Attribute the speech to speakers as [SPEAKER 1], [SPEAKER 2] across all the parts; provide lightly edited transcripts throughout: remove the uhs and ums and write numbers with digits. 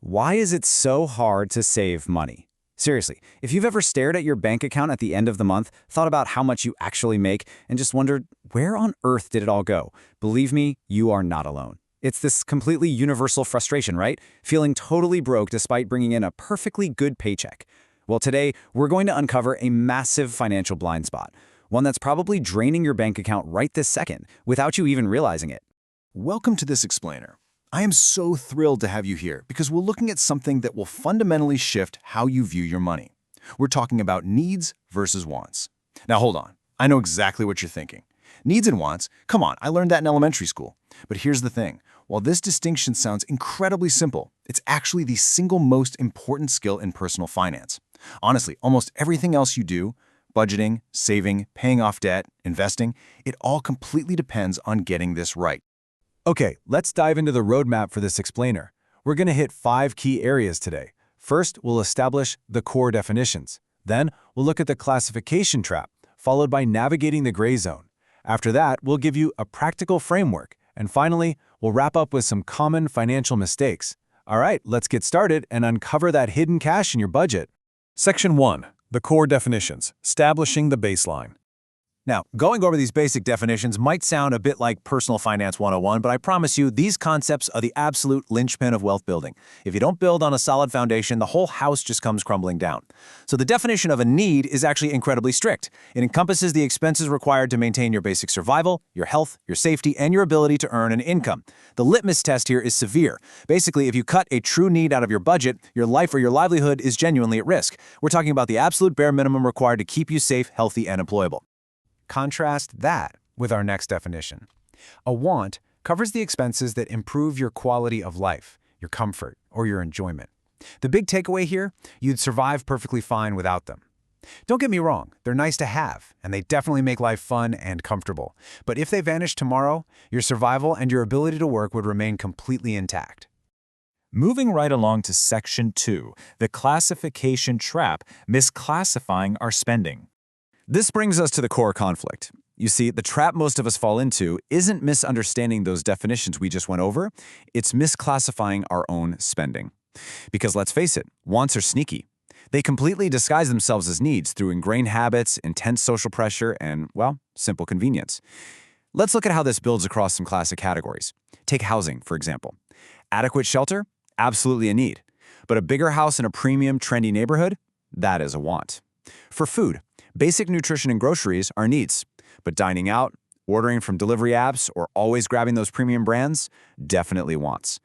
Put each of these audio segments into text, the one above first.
[SPEAKER 1] Why is it so hard to save money? Seriously, if you've ever stared at your bank account at the end of the month, thought about how much you actually make, and just wondered, where on earth did it all go? Believe me, you are not alone. It's this completely universal frustration, right? Feeling totally broke despite bringing in a perfectly good paycheck. Well, today, we're going to uncover a massive financial blind spot, one that's probably draining your bank account right this second, without you even realizing it.
[SPEAKER 2] Welcome to this explainer. I am so thrilled to have you here because we're looking at something that will fundamentally shift how you view your money. We're talking about needs versus wants. Now hold on, I know exactly what you're thinking. Needs and wants, come on, I learned that in elementary school. But here's the thing, while this distinction sounds incredibly simple, it's actually the single most important skill in personal finance. Honestly, almost everything else you do, budgeting, saving, paying off debt, investing, it all completely depends on getting this right.
[SPEAKER 3] Okay, let's dive into the roadmap for this explainer. We're going to hit 5 key areas today. First, we'll establish the core definitions. Then, we'll look at the classification trap, followed by navigating the gray zone. After that, we'll give you a practical framework. And finally, we'll wrap up with some common financial mistakes. All right, let's get started and uncover that hidden cash in your budget. Section 1. The core definitions, establishing the baseline.
[SPEAKER 4] Now, going over these basic definitions might sound a bit like Personal Finance 101, but I promise you, these concepts are the absolute linchpin of wealth building. If you don't build on a solid foundation, the whole house just comes crumbling down. So the definition of a need is actually incredibly strict. It encompasses the expenses required to maintain your basic survival, your health, your safety, and your ability to earn an income. The litmus test here is severe. Basically, if you cut a true need out of your budget, your life or your livelihood is genuinely at risk. We're talking about the absolute bare minimum required to keep you safe, healthy, and employable.
[SPEAKER 1] Contrast that with our next definition. A want covers the expenses that improve your quality of life, your comfort, or your enjoyment. The big takeaway here, you'd survive perfectly fine without them. Don't get me wrong, they're nice to have, and they definitely make life fun and comfortable. But if they vanish tomorrow, your survival and your ability to work would remain completely intact.
[SPEAKER 5] Moving right along to Section 2, the classification trap, misclassifying our spending.
[SPEAKER 4] This brings us to the core conflict. You see, the trap most of us fall into isn't misunderstanding those definitions we just went over, it's misclassifying our own spending. Because let's face it, wants are sneaky. They completely disguise themselves as needs through ingrained habits, intense social pressure, and, well, simple convenience. Let's look at how this builds across some classic categories. Take housing, for example. Adequate shelter? Absolutely a need. But a bigger house in a premium, trendy neighborhood? That is a want. For food, basic nutrition and groceries are needs, but dining out, ordering from delivery apps, or always grabbing those premium brands, definitely wants.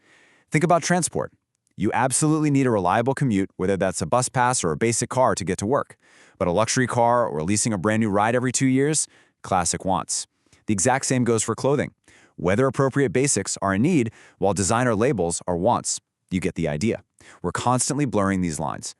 [SPEAKER 4] Think about transport. You absolutely need a reliable commute, whether that's a bus pass or a basic car to get to work. But a luxury car or leasing a brand new ride every 2 years, classic wants. The exact same goes for clothing. Weather-appropriate basics are a need, while designer labels are wants. You get the idea. We're constantly blurring these lines.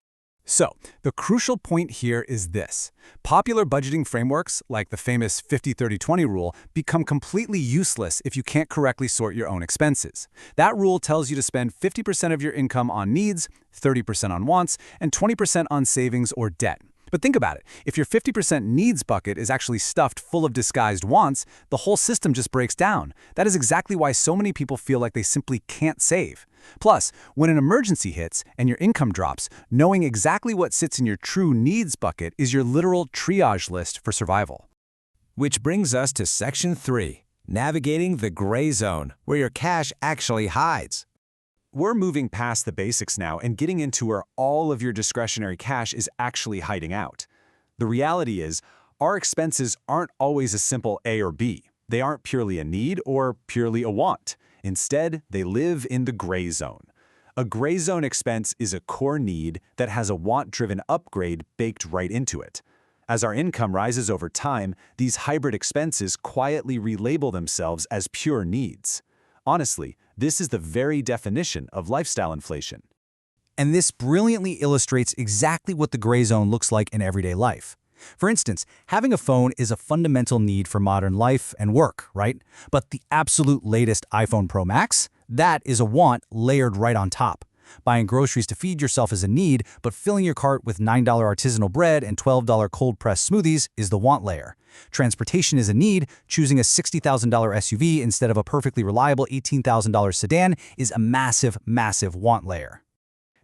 [SPEAKER 3] So, the crucial point here is this. Popular budgeting frameworks, like the famous 50-30-20 rule, become completely useless if you can't correctly sort your own expenses. That rule tells you to spend 50% of your income on needs, 30% on wants, and 20% on savings or debt. But think about it. If your 50% needs bucket is actually stuffed full of disguised wants, the whole system just breaks down. That is exactly why so many people feel like they simply can't save. Plus, when an emergency hits and your income drops, knowing exactly what sits in your true needs bucket is your literal triage list for survival.
[SPEAKER 6] Which brings us to Section 3, navigating the gray zone, where your cash actually hides.
[SPEAKER 4] We're moving past the basics now and getting into where all of your discretionary cash is actually hiding out. The reality is, our expenses aren't always a simple A or B. They aren't purely a need or purely a want. Instead, they live in the gray zone. A gray zone expense is a core need that has a want-driven upgrade baked right into it. As our income rises over time, these hybrid expenses quietly relabel themselves as pure needs. Honestly, this is the very definition of lifestyle inflation.
[SPEAKER 1] And this brilliantly illustrates exactly what the gray zone looks like in everyday life. For instance, having a phone is a fundamental need for modern life and work, right? But the absolute latest iPhone Pro Max? That is a want layered right on top. Buying groceries to feed yourself is a need, but filling your cart with $9 artisanal bread and $12 cold-pressed smoothies is the want layer. Transportation is a need. Choosing a $60,000 SUV instead of a perfectly reliable $18,000 sedan is a massive, massive want layer.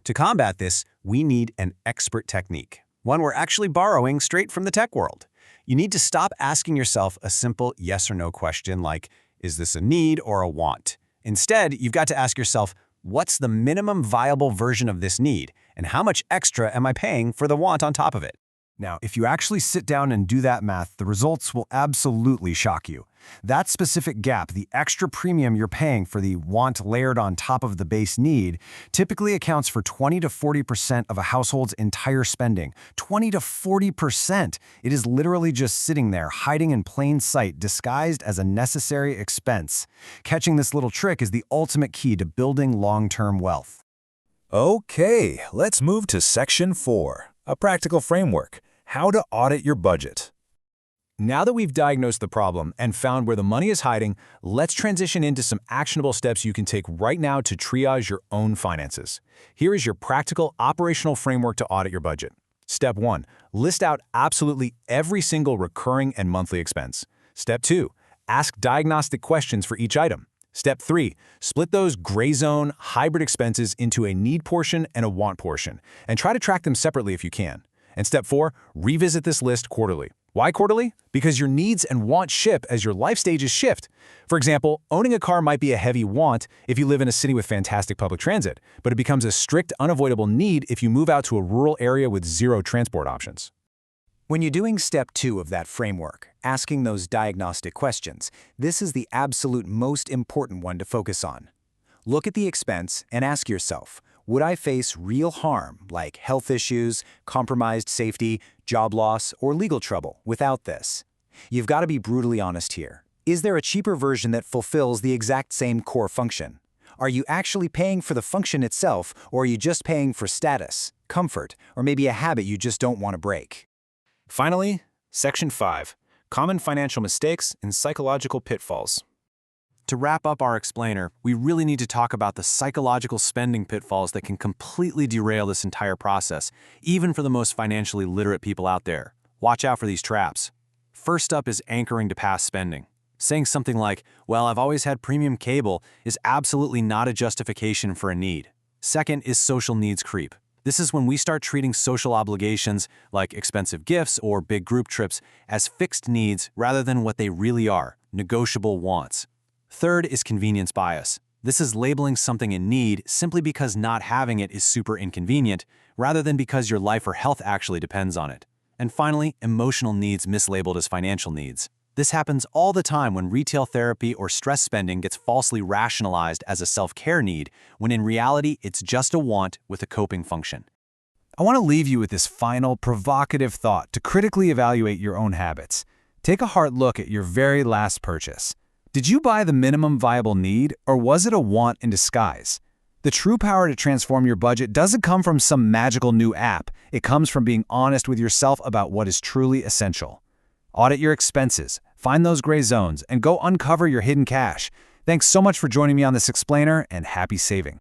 [SPEAKER 3] To combat this, we need an expert technique, one we're actually borrowing straight from the tech world. You need to stop asking yourself a simple yes or no question like, is this a need or a want? Instead, you've got to ask yourself, what's the minimum viable version of this need, and how much extra am I paying for the want on top of it?
[SPEAKER 2] Now, if you actually sit down and do that math, the results will absolutely shock you. That specific gap, the extra premium you're paying for the want layered on top of the base need, typically accounts for 20 to 40% of a household's entire spending. 20 to 40%! It is literally just sitting there, hiding in plain sight, disguised as a necessary expense. Catching this little trick is the ultimate key to building long-term wealth.
[SPEAKER 5] Okay, let's move to Section 4, a practical framework, how to audit your budget.
[SPEAKER 1] Now that we've diagnosed the problem and found where the money is hiding, let's transition into some actionable steps you can take right now to triage your own finances. Here is your practical, operational framework to audit your budget. Step 1. List out absolutely every single recurring and monthly expense. Step 2. Ask diagnostic questions for each item. Step 3. Split those gray zone, hybrid expenses into a need portion and a want portion, and try to track them separately if you can. And Step 4. Revisit this list quarterly. Why quarterly? Because your needs and wants shift as your life stages shift. For example, owning a car might be a heavy want if you live in a city with fantastic public transit, but it becomes a strict, unavoidable need if you move out to a rural area with zero transport options.
[SPEAKER 3] When you're doing Step 2 of that framework, asking those diagnostic questions, this is the absolute most important one to focus on. Look at the expense and ask yourself, would I face real harm like health issues, compromised safety, job loss, or legal trouble without this? You've got to be brutally honest here. Is there a cheaper version that fulfills the exact same core function? Are you actually paying for the function itself, or are you just paying for status, comfort, or maybe a habit you just don't want to break?
[SPEAKER 5] Finally, Section 5, common financial mistakes and psychological pitfalls.
[SPEAKER 4] To wrap up our explainer, we really need to talk about the psychological spending pitfalls that can completely derail this entire process, even for the most financially literate people out there. Watch out for these traps. First up is anchoring to past spending. Saying something like, well, I've always had premium cable, is absolutely not a justification for a need. Second is social needs creep. This is when we start treating social obligations, like expensive gifts or big group trips, as fixed needs rather than what they really are, negotiable wants. Third is convenience bias. This is labeling something a need simply because not having it is super inconvenient, rather than because your life or health actually depends on it. And finally, emotional needs mislabeled as financial needs. This happens all the time when retail therapy or stress spending gets falsely rationalized as a self-care need, when in reality it's just a want with a coping function.
[SPEAKER 3] I want to leave you with this final, provocative thought to critically evaluate your own habits. Take a hard look at your very last purchase. Did you buy the minimum viable need, or was it a want in disguise? The true power to transform your budget doesn't come from some magical new app. It comes from being honest with yourself about what is truly essential. Audit your expenses, find those gray zones, and go uncover your hidden cash. Thanks so much for joining me on this explainer, and happy saving.